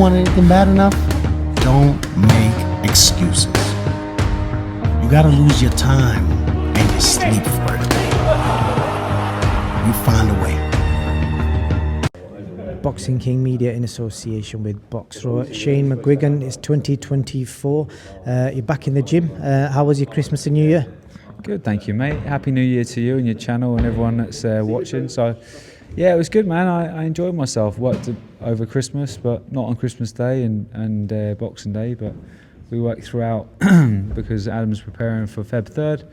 Want anything bad enough? Don't make excuses. You gotta lose your time and your sleep for it. You find a way. Boxing King Media in association with Boxraw. Shane McGuigan, it's 2024. You're back in the gym. How was your Christmas and New Year? Good, thank you, mate. Happy New Year to you and your channel and everyone that's watching. So, yeah, it was good, man. I enjoyed myself. Worked over Christmas, but not on Christmas Day and Boxing Day. But we worked throughout because Adam's preparing for Feb 3rd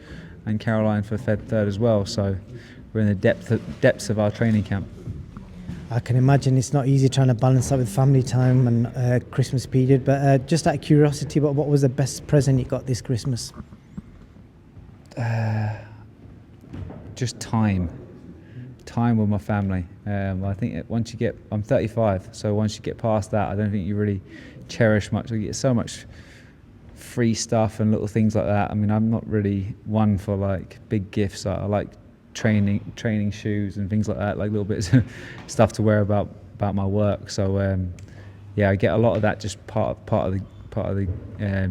and Caroline for Feb 3rd as well. So we're in the depths of our training camp. I can imagine it's not easy trying to balance that with family time and Christmas period. But just out of curiosity, what was the best present you got this Christmas? Just time with my family. I think I'm 35, so once you get past that, I don't think you really cherish much. You get so much free stuff and little things like that. I mean, I'm not really one for like big gifts. I like training shoes and things like that, like little bits of stuff to wear about my work. So yeah, I get a lot of that just part of the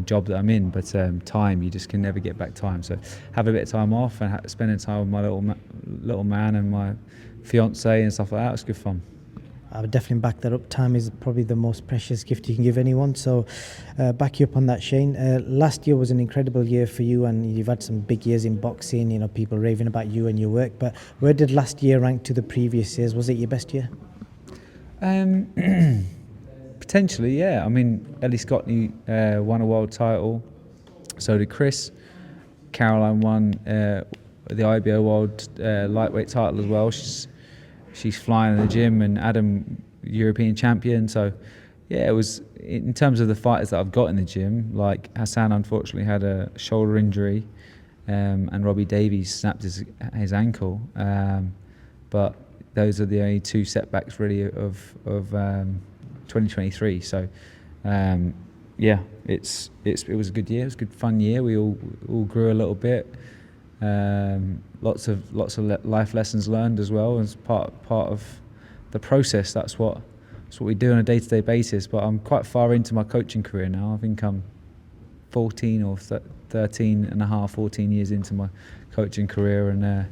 job that I'm in. But time, you just can never get back time. So have a bit of time off and spending time with my little man and my fiance and stuff like that. It's good fun. I would definitely back that up. Time is probably the most precious gift you can give anyone. So back you up on that, Shane. Last year was an incredible year for you, and you've had some big years in boxing, you know, people raving about you and your work. But where did last year rank to the previous years? Was it your best year? Potentially, yeah. I mean, Ellie Scotney won a world title. So did Chris. Caroline won the IBO world lightweight title as well. She's flying in the gym, and Adam, European champion. So, yeah, it was, in terms of the fighters that I've got in the gym, like Hassan unfortunately had a shoulder injury, and Robbie Davies snapped his ankle. But those are the only two setbacks really of 2023. So, yeah, it was a good year. It was a good fun year. We all grew a little bit. Lots of life lessons learned as well as part of the process. That's what we do on a day-to-day basis. But I'm quite far into my coaching career now. I think I'm 14 or 13 and a half, 14 years into my coaching career, and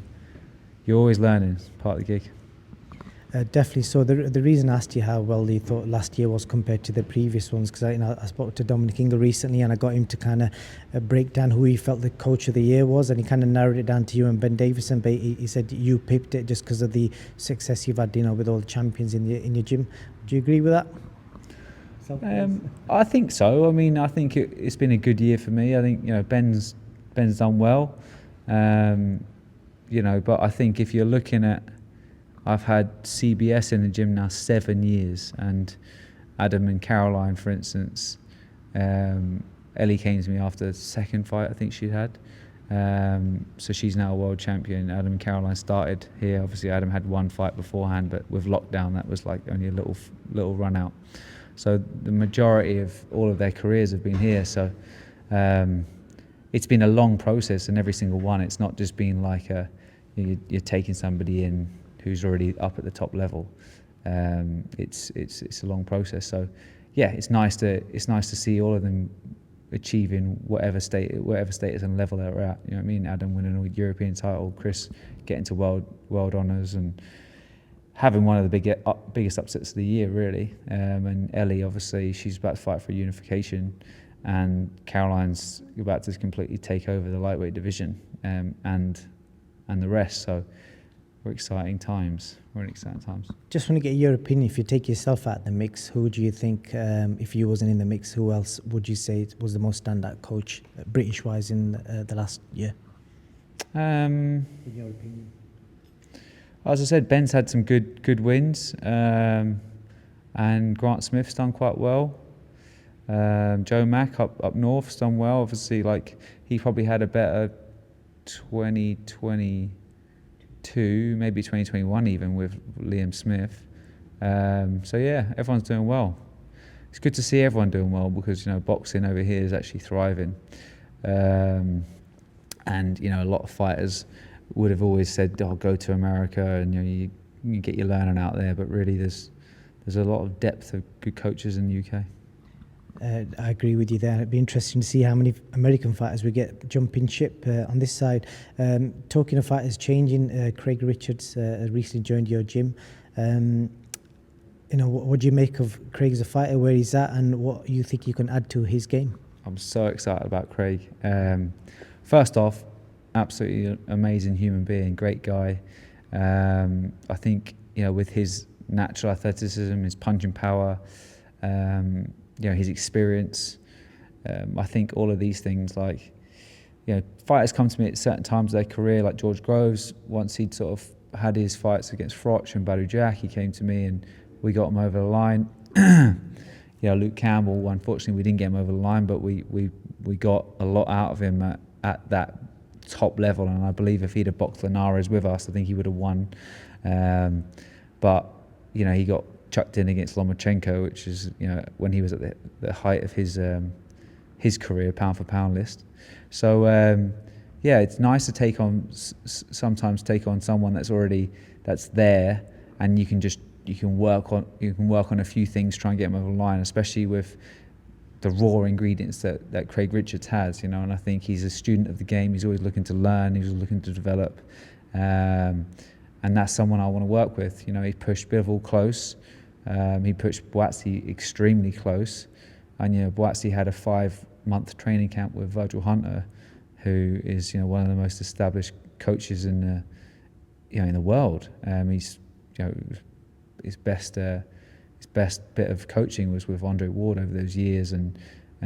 you're always learning. It's part of the gig. Definitely. So the reason I asked you how well you thought last year was compared to the previous ones, because I spoke to Dominic Ingle recently, and I got him to kind of break down who he felt the coach of the year was, and he kind of narrowed it down to you and Ben Davison. But he said you picked it just because of the success you've had, you know, with all the champions in your gym. Do you agree with that? I think so. I mean, I think it's been a good year for me. I think, you know, Ben's done well. You know, but I think if you're looking at, I've had CBS in the gym now 7 years, and Adam and Caroline, for instance, Ellie came to me after the second fight I think she'd had. So she's now a world champion. Adam and Caroline started here. Obviously Adam had one fight beforehand, but with lockdown that was like only a little run out. So the majority of all of their careers have been here. So it's been a long process, and every single one, it's not just been like you're taking somebody in who's already up at the top level. It's a long process. So yeah, it's nice to see all of them achieving whatever status and level they're at. You know what I mean? Adam winning a European title, Chris getting to world honours, and having one of the biggest upsets of the year really. And Ellie, obviously, she's about to fight for unification, and Caroline's about to completely take over the lightweight division, and the rest. So we're in exciting times. Just want to get your opinion. If you take yourself out of the mix, who do you think, if you wasn't in the mix, who else would you say was the most standout coach, British-wise, in the last year? In your opinion? As I said, Ben's had some good wins, and Grant Smith's done quite well. Joe Mack up north's done well. Obviously, like, he probably had a better 2022, maybe 2021 even, with Liam Smith. So yeah, everyone's doing well. It's good to see everyone doing well, because, you know, boxing over here is actually thriving. And, you know, a lot of fighters would have always said, "Oh, go to America and, you know, you get your learning out there." But really, there's there's a lot of depth of good coaches in the UK. I agree with you there. It'd be interesting to see how many American fighters we get jumping ship on this side. Talking of fighters changing, Craig Richards recently joined your gym. What do you make of Craig as a fighter, where he's at, and what you think you can add to his game? I'm so excited about Craig. First off, absolutely amazing human being, great guy. I think, with his natural athleticism, his punching power, his experience, I think all of these things, fighters come to me at certain times of their career, like George Groves. Once he'd sort of had his fights against Froch and Badou Jack, he came to me and we got him over the line. Luke Campbell, unfortunately we didn't get him over the line, but we got a lot out of him at that top level, and I believe if he'd have boxed Linares with us, I think he would have won. But he got chucked in against Lomachenko, which is when he was at the height of his career, pound for pound list. So it's nice to sometimes take on someone that's there, and you can work on a few things, try and get him over the line, especially with the raw ingredients that Craig Richards has, and I think he's a student of the game. He's always looking to learn, he's looking to develop, and that's someone I want to work with. He pushed Bivol close, he pushed Boazzi extremely close, and Boazzi had a 5-month training camp with Virgil Hunter, who is one of the most established coaches in the world. He's his best bit of coaching was with Andre Ward over those years, and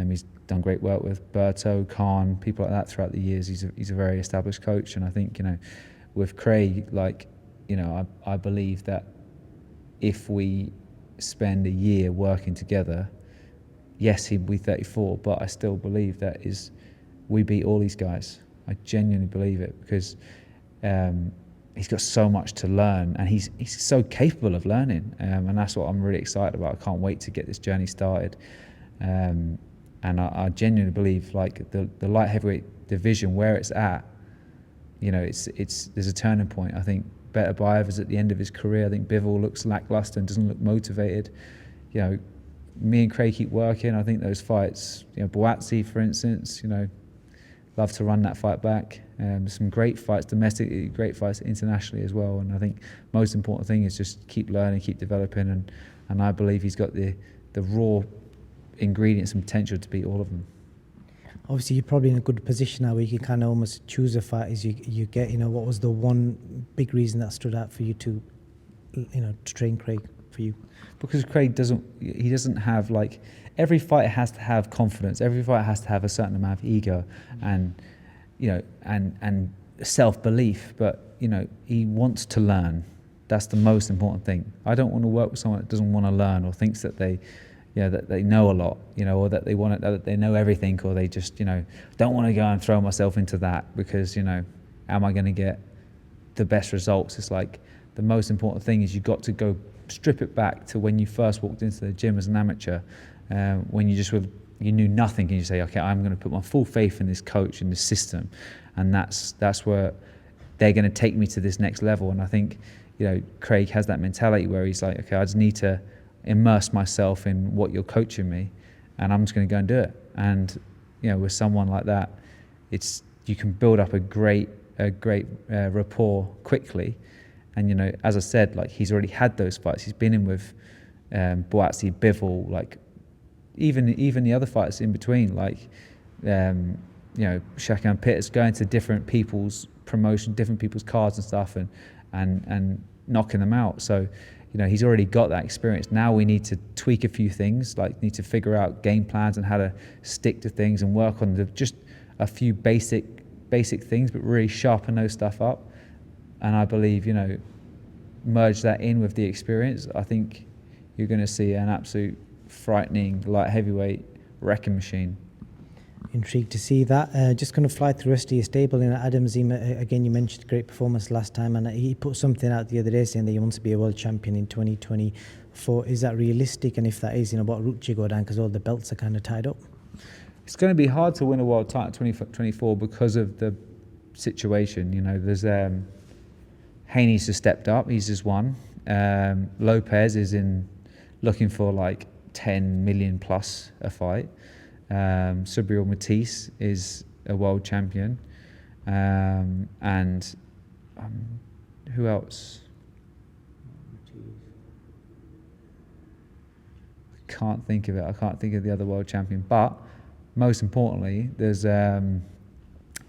he's done great work with Berto, Khan, people like that throughout the years. He's a very established coach, and I think with Craig, I believe that if we spend a year working together, yes, he'd be 34, but I still believe that we beat all these guys. I genuinely believe it, because he's got so much to learn, and he's so capable of learning, and that's what I'm really excited about. I can't wait to get this journey started, and I genuinely believe the light heavyweight division where it's at, there's a turning point. I think Betabayev is at the end of his career. I think Bivol looks lackluster and doesn't look motivated. Me and Craig keep working. I think those fights, Boazzi, for instance, love to run that fight back. Some great fights domestically, great fights internationally as well. And I think most important thing is just keep learning, keep developing, and I believe he's got the raw ingredients and potential to beat all of them. Obviously, you're probably in a good position now where you can kind of almost choose a fight as you get. What was the one big reason that stood out for you to train Craig for you? Because Craig doesn't have every fighter has to have confidence. Every fighter has to have a certain amount of ego and self-belief. But he wants to learn. That's the most important thing. I don't want to work with someone that doesn't want to learn, or thinks that they know a lot, or that they know everything, or they just don't want to go and throw myself into that, because am I going to get the best results? It's the most important thing is you got to go strip it back to when you first walked into the gym as an amateur, when you knew nothing, and you say, okay, I'm going to put my full faith in this coach, in this system, and that's where they're going to take me to this next level. And I think Craig has that mentality where he's like, okay, I just need to immerse myself in what you're coaching me, and I'm just going to go and do it. And with someone like that, you can build up a great rapport quickly. And as I said, he's already had those fights. He's been in with Boazzi, Bivol, even the other fights in between, Shakan Pitts, going to different people's promotion, different people's cards and stuff, and knocking them out. So he's already got that experience. Now we need to tweak a few things, need to figure out game plans and how to stick to things and work on just a few basic things, but really sharpen those stuff up. And I believe, merge that in with the experience. I think you're going to see an absolute frightening light heavyweight wrecking machine. Intrigued to see that. Just going to fly through the rest of your stable. Adam Zima, again, you mentioned great performance last time, and he put something out the other day saying that he wants to be a world champion in 2024. Is that realistic? And if that is, what route do you go down? Because all the belts are kind of tied up. It's going to be hard to win a world title in 2024 because of the situation. There's Haney's just stepped up. He's just won. Lopez is in looking for like 10 million plus a fight. Subriel Matisse is a world champion, and who else? Can't think of it. I can't think of the other world champion. But most importantly, there's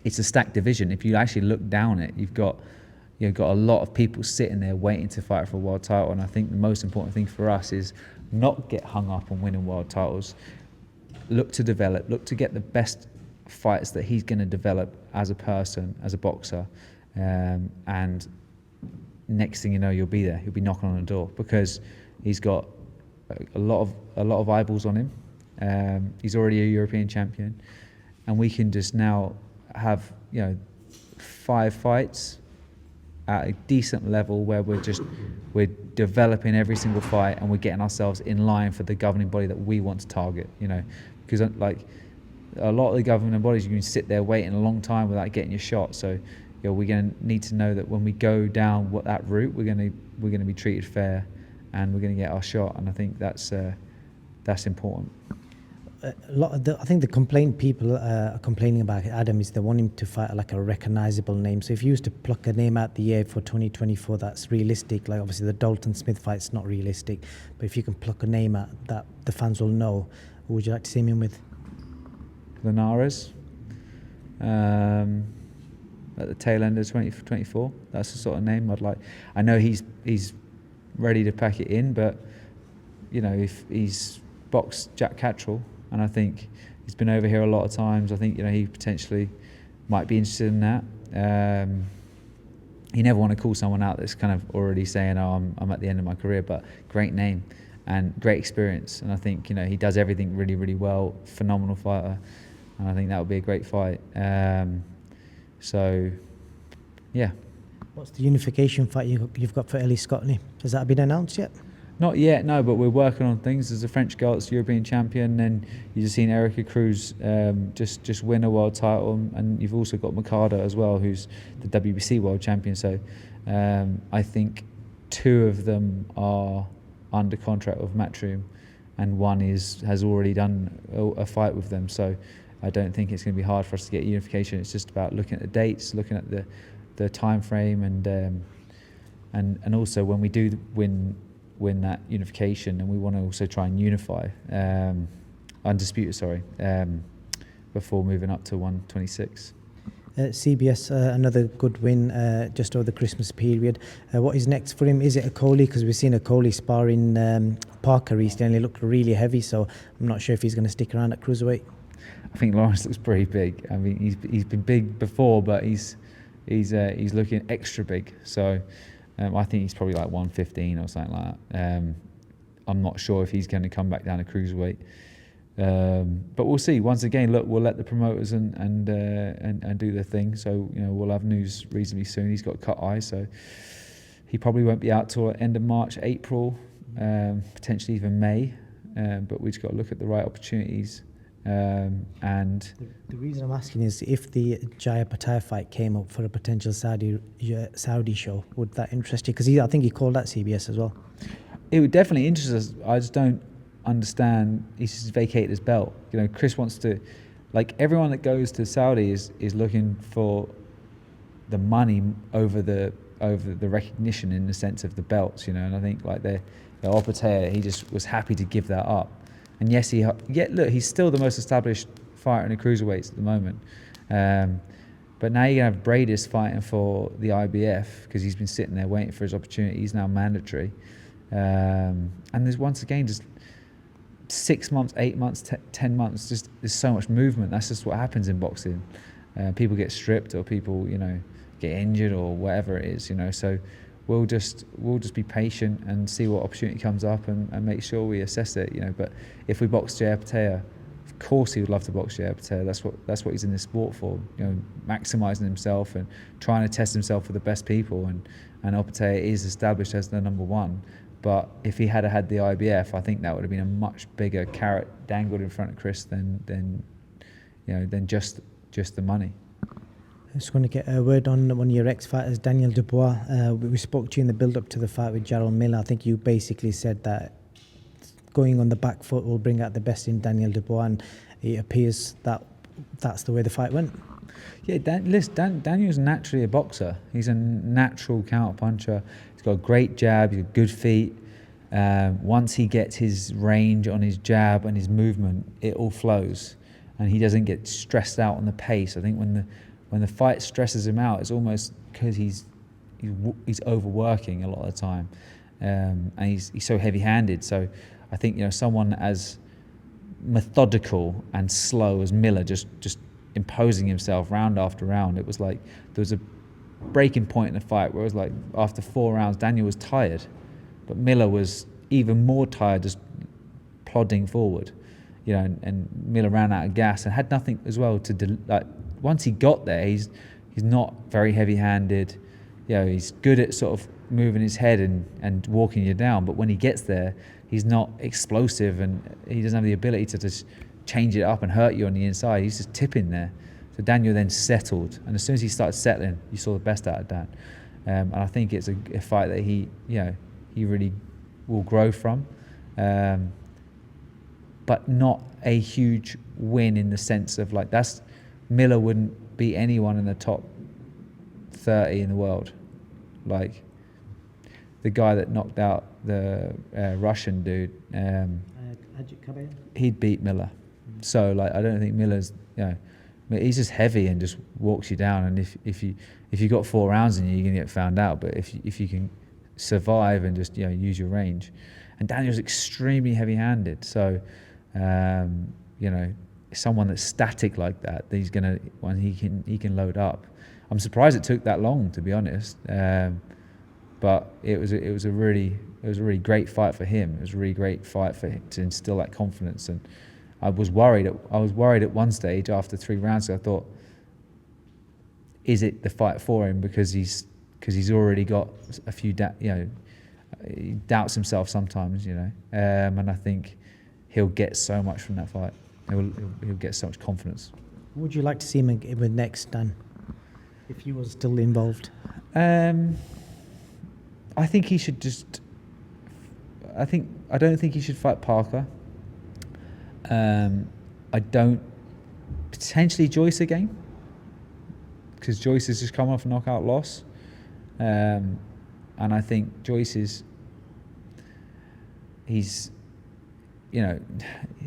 it's a stacked division. If you actually look down it, you've got a lot of people sitting there waiting to fight for a world title. And I think the most important thing for us is not get hung up on winning world titles. Look to develop. Look to get the best fights that he's going to develop as a person, as a boxer, and next thing you know, you'll be there. You'll be knocking on the door because he's got a lot of eyeballs on him. He's already a European champion, and we can just now have 5 fights at a decent level where we're developing every single fight and we're getting ourselves in line for the governing body that we want to target. Because like a lot of the governing bodies, you can sit there waiting a long time without getting your shot. So we're going to need to know that when we go down that route, we're going to be treated fair, and we're going to get our shot. And I think that's important. I think the complaint people are complaining about Adam is they want him to fight like a recognisable name. So if you used to pluck a name out the year for 2024 that's realistic, like obviously the Dalton Smith fight's not realistic, but if you can pluck a name out that the fans will know, who would you like to see him in with? Linares, at the tail end of 2024. That's the sort of name I'd like. I know he's ready to pack it in, but if he's boxed Jack Catterall, and I think he's been over here a lot of times, I think he potentially might be interested in that. You never want to call someone out that's kind of already saying, "Oh, I'm at the end of my career," but great name and great experience, and I think he does everything really, really well. Phenomenal fighter, and I think that would be a great fight. So, yeah. What's the unification fight you've got for Ellie Scotney? Has that been announced yet? Not yet, no, but we're working on things. There's a French girl that's European champion, and you've just seen Erica Cruz just win a world title, and you've also got Mikada as well, who's the WBC world champion. So I think 2 of them are under contract with Matchroom, and one has already done a fight with them. So I don't think it's going to be hard for us to get unification. It's just about looking at the dates, looking at the time frame, and also when we do win that unification, and we want to also try and unify undisputed, before moving up to 126. CBS, another good win just over the Christmas period. What is next for him? Is it a Coley? Because we've seen a Coley sparring Parker recently, and he looked really heavy, so I'm not sure if he's going to stick around at cruiserweight. I think Lawrence looks pretty big. I mean, he's been big before, but he's looking extra big. So I think he's probably like 115 or something like that. I'm not sure if he's going to come back down to cruiserweight, but we'll see. Once again, look, we'll let the promoters and do their thing. So we'll have news reasonably soon. He's got cut eye, so he probably won't be out till end of March, April, potentially even May. But we've just got to look at the right opportunities. And the reason I'm asking is if the Jaya Pattaya fight came up for a potential Saudi show, would that interest you? Because I think he called that CBS as well. It would definitely interest us. I just don't understand. He's just vacated his belt. Chris wants to, like everyone that goes to Saudi is looking for the money over the recognition in the sense of the belts. And I think like the Pattaya, he just was happy to give that up. And yes, look, he's still the most established fighter in the cruiserweights at the moment. But now you're going to have Bradis fighting for the IBF because he's been sitting there waiting for his opportunity. He's now mandatory. And there's once again just 6 months, 8 months, 10 months, just there's so much movement. That's just what happens in boxing. People get stripped or people, get injured or whatever it is, So we'll just be patient and see what opportunity comes up and make sure we assess it, But if we box Jaya Pattaya, of course he would love to box Jaya Pattaya. That's what he's in this sport for, maximising himself and trying to test himself for the best people. And Pattaya is established as the number 1. But if he had had the IBF, I think that would have been a much bigger carrot dangled in front of Chris than just the money. I just want to get a word on one of your ex-fighters, Daniel Dubois. We spoke to you in the build-up to the fight with JARRELL Miller. I think you basically said that going on the back foot will bring out the best in Daniel Dubois, and it appears that that's the way the fight went. Yeah, Daniel's naturally a boxer. He's a natural counter puncher. He's got a great jab. He's got good feet. Once he gets his range on his jab and his movement, it all flows, and he doesn't get stressed out on the pace. I think when the fight stresses him out, it's almost because he's overworking a lot of the time, and he's so heavy-handed. So I think, you know, someone as methodical and slow as Miller just imposing himself round after round. It was like there was a breaking point in the fight where it was like after 4 rounds Daniel was tired, but Miller was even more tired, just plodding forward, you know, and Miller ran out of gas and had nothing as well to like. Once he got there, he's not very heavy-handed. You know, he's good at sort of moving his head and walking you down, but when he gets there, he's not explosive, and he doesn't have the ability to just change it up and hurt you on the inside. He's just tipping there. So Daniel then settled, and as soon as he started settling, you saw the best out of Dan. And I think it's a fight that he really will grow from, but not a huge win in the sense of like Miller wouldn't beat anyone in the top 30 in the world. Like the guy that knocked out the Russian dude, he'd beat Miller. So like I don't think Miller's, you know, he's just heavy and just walks you down. And if you got 4 rounds in you, you're gonna get found out. But if you can survive and just, you know, use your range, and Daniel's extremely heavy-handed. So you know, someone that's static like that, he's gonna when he can load up. I'm surprised it took that long, to be honest. But it was a really great fight for him. It was a really great fight for him to instill that confidence. And I was worried at one stage after 3 rounds. I thought, is it the fight for him? Because he's already got a few he doubts himself sometimes, you know. And I think he'll get so much from that fight. He'll get so much confidence. What would you like to see him with next, Dan, if he was still involved? I think he should just. I don't think he should fight Parker. I don't. Potentially Joyce again, because Joyce has just come off a knockout loss, and I think Joyce he's, you know,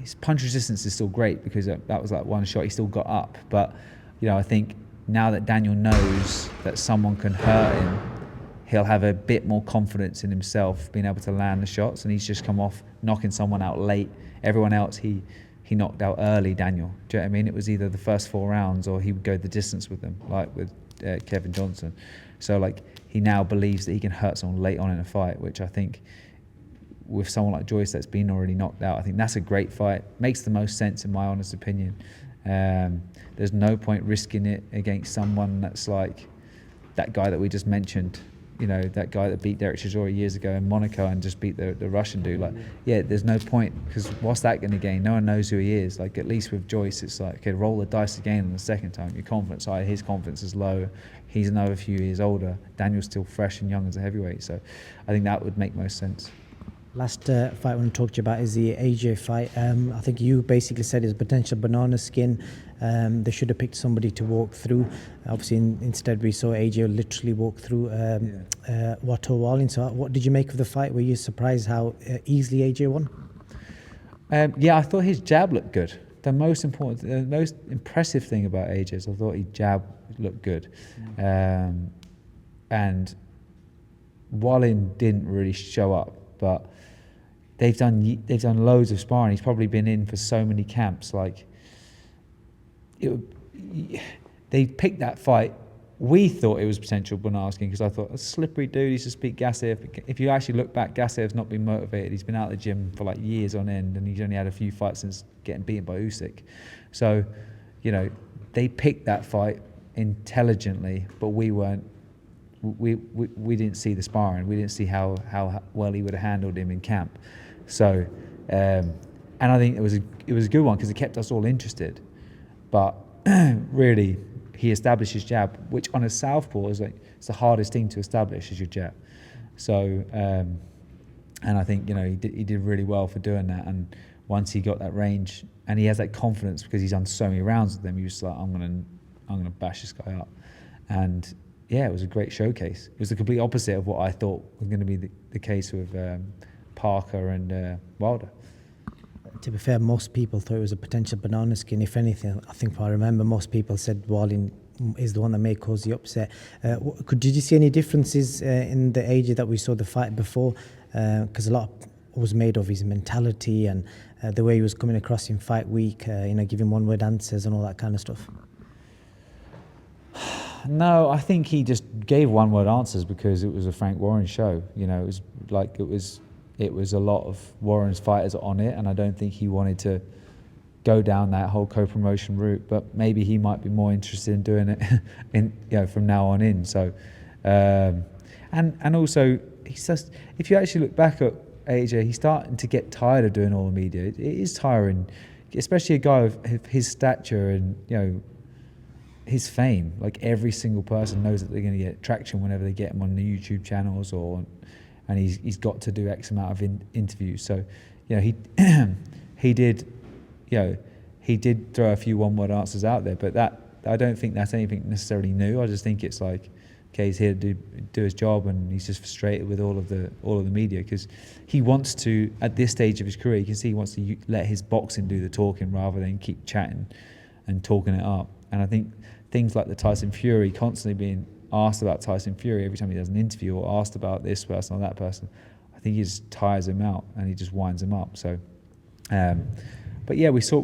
his punch resistance is still great because that was like one shot he still got up. But, you know, I think now that Daniel knows that someone can hurt him, he'll have a bit more confidence in himself being able to land the shots. And he's just come off knocking someone out late. Everyone else he knocked out early, Daniel. Do you know what I mean? It was either the first 4 rounds or he would go the distance with them, like with Kevin Johnson. So like he now believes that he can hurt someone late on in a fight, which I think with someone like Joyce that's been already knocked out, I think that's a great fight. Makes the most sense in my honest opinion. There's no point risking it against someone that's like that guy that we just mentioned, you know, that guy that beat Derek Chisora years ago in Monaco and just beat the Russian dude. Like, yeah, there's no point, because what's that going to gain? No one knows who he is. Like, at least with Joyce, it's like, okay, roll the dice again on the second time. Your confidence high, his confidence is low. He's another few years older. Daniel's still fresh and young as a heavyweight. So I think that would make most sense. Last fight I want to talk to you about is the AJ fight. I think you basically said it's potential banana skin. They should have picked somebody to walk through. Obviously, instead we saw AJ literally walk through Watto Wallin. So what did you make of the fight? Were you surprised how easily AJ won? Yeah, I thought his jab looked good. The most impressive thing about AJ is I thought his jab looked good. And Wallin didn't really show up, but they've done loads of sparring. He's probably been in for so many camps. Like, they picked that fight. We thought it was potential banana skin because I thought a slippery dude. He used to beat Gassiev. If you actually look back, Gassiev's not been motivated. He's been out of the gym for like years on end, and he's only had a few fights since getting beaten by Usyk. So, you know, they picked that fight intelligently, but we weren't. We didn't see the sparring. We didn't see how well he would have handled him in camp. So, and I think it was a good one because it kept us all interested. But really, he established his jab, which on a southpaw is like it's the hardest thing to establish is your jab. So And I think, you know, he did really well for doing that. And once he got that range, and he has that confidence because he's done so many rounds with them, he was like, I'm gonna bash this guy up. And yeah, it was a great showcase. It was the complete opposite of what I thought was going to be the case with Parker and Wilder. To be fair, most people thought it was a potential banana skin. If anything, I think if I remember, most people said Wallin is the one that may cause the upset. Did you see any differences in the AJ that we saw the fight before? Because a lot was made of his mentality and the way he was coming across in fight week, giving one-word answers and all that kind of stuff. No, I think he just gave one-word answers because it was a Frank Warren show. You know, it was a lot of Warren's fighters on it, and I don't think he wanted to go down that whole co-promotion route. But maybe he might be more interested in doing it from now on in. So, and also he's just, if you actually look back at AJ, he's starting to get tired of doing all the media. It is tiring, especially a guy of his stature and, you know, his fame. Like, every single person knows that they're going to get traction whenever they get him on the YouTube channels, and he's got to do X amount of interviews. So, you know, he did throw a few one-word answers out there, but that, I don't think that's anything necessarily new. I just think it's like, okay, he's here to do his job, and he's just frustrated with all of the media because he wants to, at this stage of his career, you can see he wants to let his boxing do the talking rather than keep chatting and talking it up. And I think things like the Tyson Fury, constantly being asked about Tyson Fury every time he does an interview, or asked about this person or that person, I think he just tires him out and he just winds him up. So, but yeah, we saw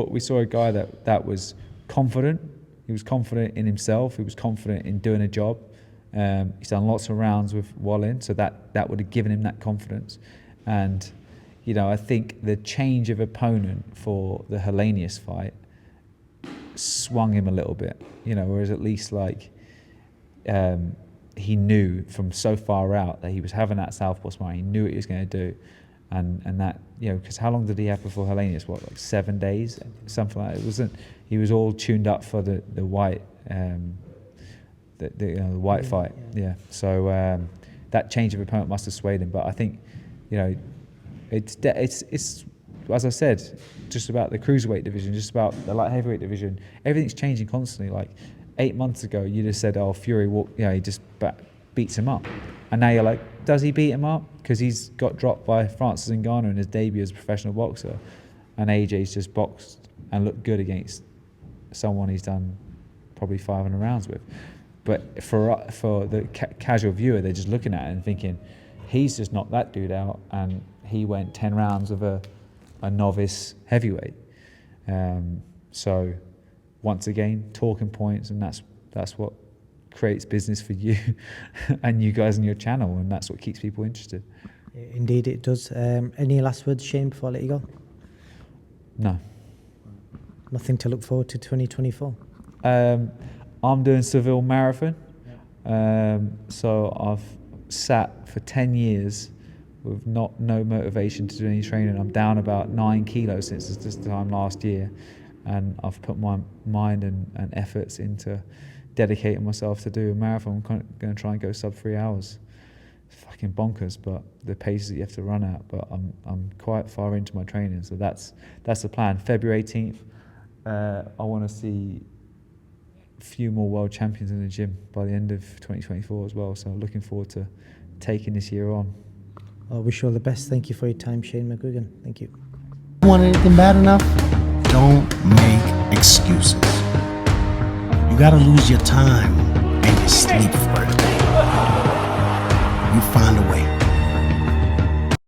a guy that was confident. He was confident in himself. He was confident in doing a job. He's done lots of rounds with Wallin, so that would have given him that confidence. And, you know, I think the change of opponent for the Helenius fight swung him a little bit, you know, whereas at least like he knew from so far out that he was having that southpaw smile. He knew what he was going to do, and that, you know, because how long did he have before Helenius? What, like 7 days, something like that. It wasn't. He was all tuned up for the white the white fight. Yeah. So that change of opponent must have swayed him. But I think, you know, it's as I said, just about the cruiserweight division, just about the light heavyweight division. Everything's changing constantly. Like 8 months ago, you just said, "Oh, Fury, he just beats him up," and now you're like, "Does he beat him up?" Because he's got dropped by Francis Ngannou in his debut as a professional boxer, and AJ's just boxed and looked good against someone he's done probably 500 rounds with. But for the casual viewer, they're just looking at it and thinking, he's just knocked that dude out, and he went 10 rounds of a novice heavyweight. So once again, talking points, and that's what creates business for you and you guys on your channel, and that's what keeps people interested. Indeed it does. Any last words, Shane, before I let you go? No. Nothing to look forward to 2024? I'm doing Seville Marathon. So I've sat for 10 years with no motivation to do any training. I'm down about 9 kilos since this time last year, and I've put my mind and efforts into dedicating myself to do a marathon. I'm going to try and go sub 3 hours. It's fucking bonkers, but the paces that you have to run at. But I'm quite far into my training, so that's the plan. February 18th, I want to see a few more world champions in the gym by the end of 2024 as well. So looking forward to taking this year on. I wish you all the best. Thank you for your time, Shane McGuigan. Thank you. Want anything bad enough? Don't make excuses. You gotta lose your time and your sleep for it. You find a